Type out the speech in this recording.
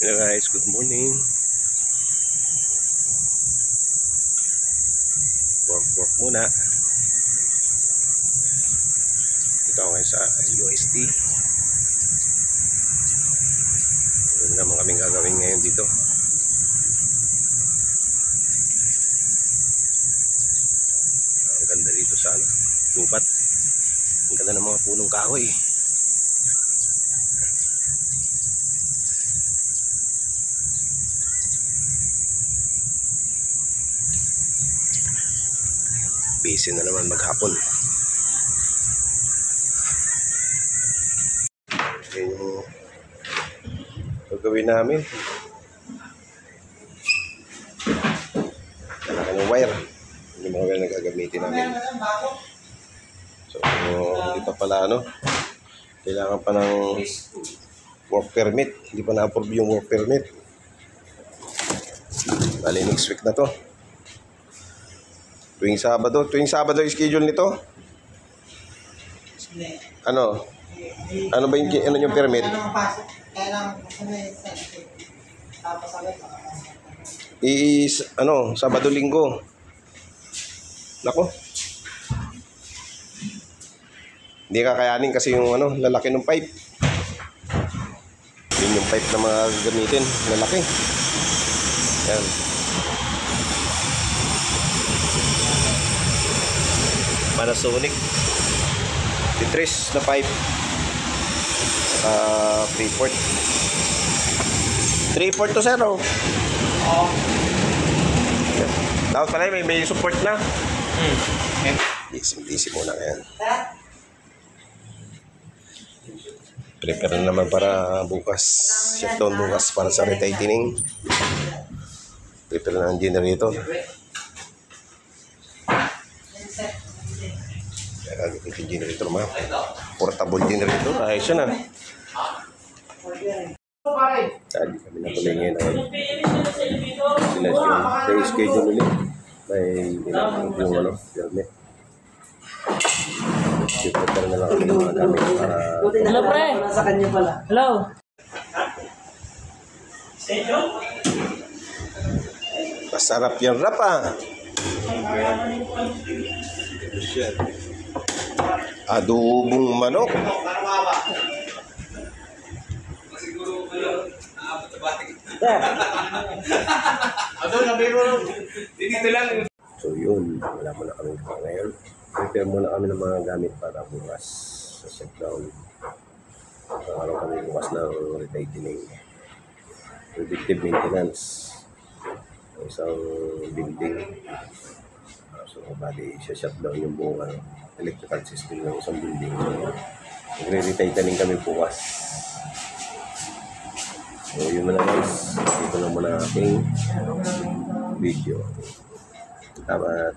Hello guys, good morning. Work muna. Dito ako ngayon sa UST. Meron naman kaming gagawin ngayon dito. Ang ganda dito sa gubat. Ang ganda ng mga punong kahoy. Busy na naman maghapon. Yan yung gagawin namin. Kailangan ng wire. Yung mga wire na gagamitin namin. So, hindi pa pala kailangan pa ng work permit. Hindi pa na-approve yung work permit. Bali next week na to. Tuwing Sabado yung schedule nito? Ano ba yung permit? Sabado Linggo. Nako. Hindi kakayanin kasi yung lalaki ng pipe. Yun yung pipe na mga gamitin, lalaki. Yan. Panasonic Tetris na pipe, Freeport 3/4 to 0. Dapat pala may support na. Easy muna yan. Prepare na naman para bukas. Shutdown bukas para sa retightening. Prepare na ang generator. Gagawin yung generator ma. Portable generator. Ayos yun Hindi kami nakulay ngayon. May schedule ulit. May yung permit. Prepare na lang kami ng mga gamit para... Hello pre! Nasa kanya pala. Hello! Masarap yung rap Adobong manok. So yun, wala muna kami ngayon. Prepare muna kami ng mga gamit para bukas sa shutdown. Araw kami bukas ng retightening. Predictive maintenance. Isang building. So bali shutdown yung buong electrical system ng isang building. So magre-retightening kami bukas. So yun na guys. Ito na muna aking video. Salamat.